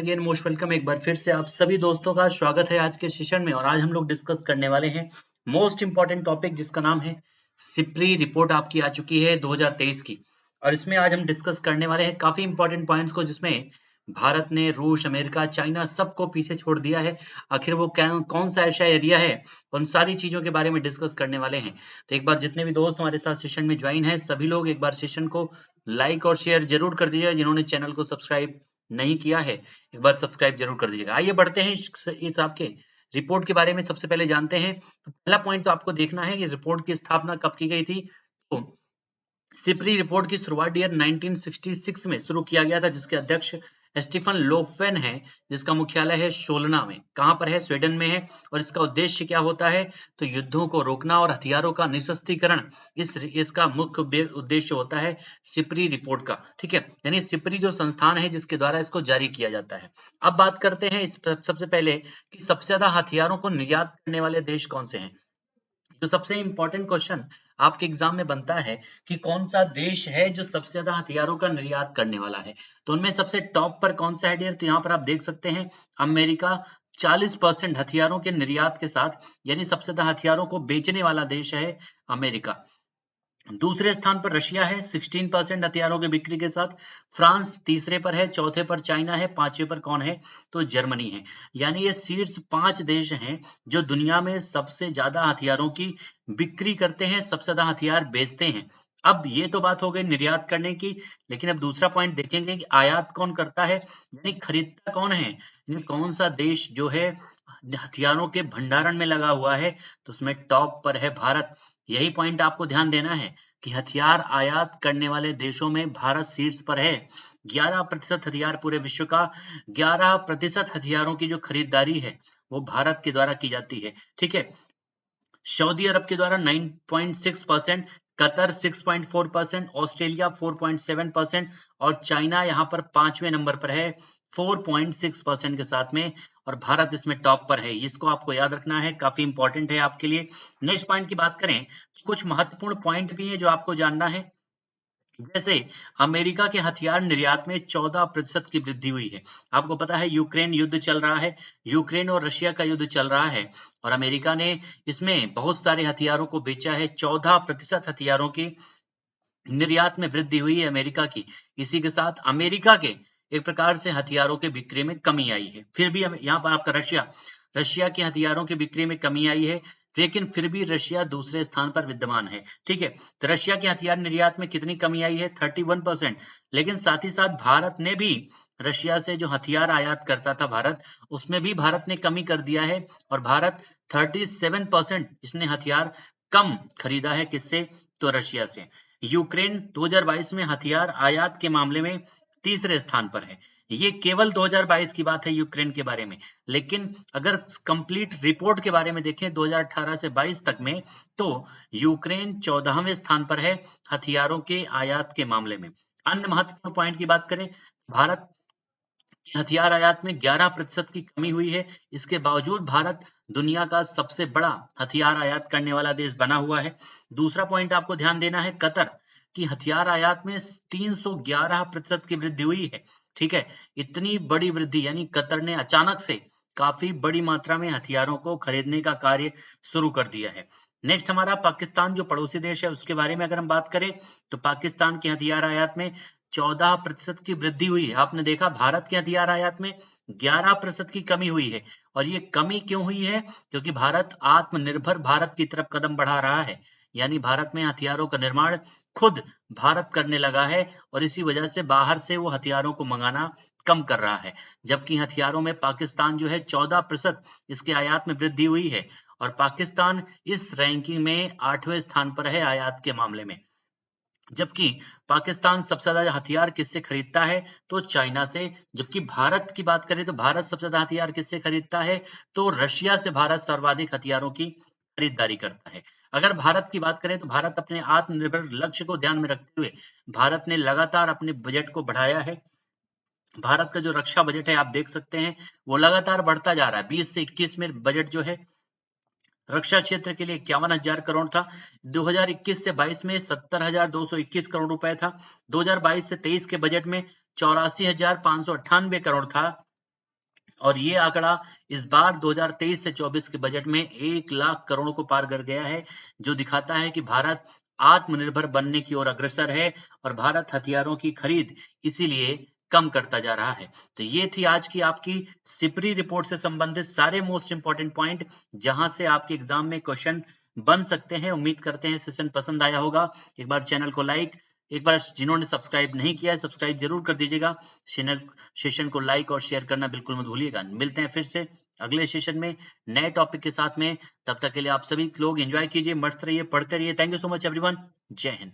Again most welcome. एक बार फिर से आप सभी दोस्तों का स्वागत है आज के सेशन में। और आज हम लोग डिस्कस करने वाले हैं मोस्ट इंपॉर्टेंट टॉपिक जिसका नाम है सिप्री रिपोर्ट। आपकी आ चुकी है 2023 की, और इसमें आज हम डिस्कस करने वाले हैं काफी इंपॉर्टेंट पॉइंट्स को, जिसमें भारत ने रूस, अमेरिका, चाइना सबको पीछे छोड़ दिया है। आखिर वो कौन सा ऐसा एरिया है, उन सारी चीजों के बारे में डिस्कस करने वाले हैं। तो एक बार जितने भी दोस्त हमारे साथ सेशन में ज्वाइन है, सभी लोग एक बार सेशन को लाइक और शेयर जरूर कर दीजिएगा। जिन्होंने चैनल को सब्सक्राइब नहीं किया है, एक बार सब्सक्राइब जरूर कर दीजिएगा। आइए बढ़ते हैं इस आपके रिपोर्ट के बारे में। सबसे पहले जानते हैं, तो पहला पॉइंट तो आपको देखना है कि रिपोर्ट की स्थापना कब की गई थी। तो सिप्री रिपोर्ट की शुरुआत ईयर 1966 में शुरू किया गया था, जिसके अध्यक्ष स्टीफन लोफेन है, जिसका मुख्यालय है सोलना में। कहां पर है? स्वीडन में है। और इसका उद्देश्य क्या होता है? तो युद्धों को रोकना और हथियारों का निशस्त्रीकरण, इसका मुख्य उद्देश्य होता है सिप्री रिपोर्ट का। ठीक है, यानी सिप्री जो संस्थान है जिसके द्वारा इसको जारी किया जाता है। अब बात करते हैं इस सबसे पहले कि सबसे ज्यादा हथियारों को निर्यात करने वाले देश कौन से हैं। तो सबसे इंपॉर्टेंट क्वेश्चन आपके एग्जाम में बनता है कि कौन सा देश है जो सबसे ज्यादा हथियारों का निर्यात करने वाला है। तो उनमें सबसे टॉप पर कौन सा है डियर? तो यहाँ पर आप देख सकते हैं अमेरिका 40% हथियारों के निर्यात के साथ, यानी सबसे ज्यादा हथियारों को बेचने वाला देश है अमेरिका। दूसरे स्थान पर रशिया है 16% हथियारों की बिक्री के साथ। फ्रांस तीसरे पर है, चौथे पर चाइना है, पांचवे पर कौन है? तो जर्मनी है। यानी ये शीर्ष 5 देश हैं जो दुनिया में सबसे ज्यादा हथियारों की बिक्री करते हैं, सबसे ज्यादा हथियार बेचते हैं। अब ये तो बात हो गई निर्यात करने की, लेकिन अब दूसरा पॉइंट देखेंगे कि आयात कौन करता है, यानी खरीदता कौन है। यानी कौन सा देश जो है हथियारों के भंडारण में लगा हुआ है, तो उसमें टॉप पर है भारत। यही पॉइंट आपको ध्यान देना है कि हथियार आयात करने वाले देशों में भारत शीर्ष पर है। 11% हथियार पूरे विश्व का, 11% हथियारों की जो खरीदारी है वो भारत के द्वारा की जाती है। ठीक है, सऊदी अरब के द्वारा 9.6%, कतर 6.4%, ऑस्ट्रेलिया 4.7% और चाइना यहाँ पर 5वें नंबर पर है 4.6% के साथ में। और भारत इसमें टॉप पर है। इसको आपको याद रखना है, काफी इंपॉर्टेंट है आपके लिए। नेक्स्ट पॉइंट की बात करें, कुछ महत्वपूर्ण पॉइंट भी है जो आपको जानना है। जैसे अमेरिका के हथियार निर्यात में 14% की वृद्धि हुई है। आपको पता है यूक्रेन युद्ध चल रहा है, यूक्रेन और रशिया का युद्ध चल रहा है, और अमेरिका ने इसमें बहुत सारे हथियारों को बेचा है। 14% हथियारों की निर्यात में वृद्धि हुई है अमेरिका की। इसी के साथ अमेरिका के एक प्रकार से हथियारों के बिक्री में कमी आई है। फिर भी यहाँ पर आपका रशिया, रशिया के हथियारों की बिक्री में कमी आई है, लेकिन फिर भी रशिया दूसरे स्थान पर विद्यमान है। ठीक है, तो रशिया के हथियार निर्यात में कितनी कमी आई है? 31%। लेकिन साथ ही साथ भारत ने भी रशिया से जो हथियार आयात करता था भारत, उसमें भी भारत ने कमी कर दिया है, और भारत 37% इसने हथियार कम खरीदा है। किससे? तो रशिया से। यूक्रेन 2022 में हथियार आयात के मामले में तीसरे स्थान पर है। ये केवल 2022 की बात है यूक्रेन के बारे में, लेकिन अगर कंप्लीट रिपोर्ट के बारे में देखें 2018 से 22 तक में, तो यूक्रेन 14वें स्थान पर है हथियारों के आयात के मामले में। अन्य महत्वपूर्ण पॉइंट की बात करें, भारत की हथियार आयात में 11% की कमी हुई है। इसके बावजूद भारत दुनिया का सबसे बड़ा हथियार आयात करने वाला देश बना हुआ है। दूसरा पॉइंट आपको ध्यान देना है, कतर की हथियार आयात में 311% की वृद्धि हुई है। ठीक है, इतनी बड़ी वृद्धि, यानी कतर ने अचानक से काफी बड़ी मात्रा में हथियारों को खरीदने का कार्य शुरू कर दिया है। नेक्स्ट हमारा पाकिस्तान जो पड़ोसी देश है उसके बारे में अगर हम बात करें, तो पाकिस्तान के हथियार आयात में 14% की वृद्धि हुई है। आपने देखा भारत के हथियार आयात में 11% की कमी हुई है। और ये कमी क्यों हुई है? क्योंकि भारत आत्मनिर्भर भारत की तरफ कदम बढ़ा रहा है, यानी भारत में हथियारों का निर्माण खुद भारत करने लगा है, और इसी वजह से बाहर से वो हथियारों को मंगाना कम कर रहा है। जबकि हथियारों में पाकिस्तान जो है 14% इसके आयात में वृद्धि हुई है, और पाकिस्तान इस रैंकिंग में 8वें स्थान पर है आयात के मामले में। जबकि पाकिस्तान सबसे ज्यादा हथियार किससे खरीदता है? तो चाइना से। जबकि भारत की बात करें तो भारत सबसे ज्यादा हथियार किससे खरीदता है? तो रशिया से भारत सर्वाधिक हथियारों की खरीदारी करता है। अगर भारत की बात करें तो भारत अपने आत्मनिर्भर लक्ष्य को ध्यान में रखते हुए भारत ने लगातार अपने बजट को बढ़ाया है। भारत का जो रक्षा बजट है आप देख सकते हैं वो लगातार बढ़ता जा रहा है। 20 से 21 में बजट जो है रक्षा क्षेत्र के लिए 51,000 करोड़ था। 2021 से 22 में 70,221 करोड़ रुपए था। 2022 से 23 के बजट में 84,598 करोड़ था। और ये आंकड़ा इस बार 2023 से 24 के बजट में 1 लाख करोड़ को पार कर गया है, जो दिखाता है कि भारत आत्मनिर्भर बनने की ओर अग्रसर है और भारत हथियारों की खरीद इसीलिए कम करता जा रहा है। तो ये थी आज की आपकी सिपरी रिपोर्ट से संबंधित सारे मोस्ट इंपोर्टेंट पॉइंट, जहां से आपके एग्जाम में क्वेश्चन बन सकते हैं। उम्मीद करते हैं सेशन पसंद आया होगा। एक बार चैनल को लाइक, एक बार जिन्होंने सब्सक्राइब नहीं किया है सब्सक्राइब जरूर कर दीजिएगा। सेशन को लाइक और शेयर करना बिल्कुल मत भूलिएगा। मिलते हैं फिर से अगले सेशन में नए टॉपिक के साथ में। तब तक के लिए आप सभी लोग एंजॉय कीजिए, मस्त रहिए, पढ़ते रहिए। Thank you so much everyone. जय हिंद।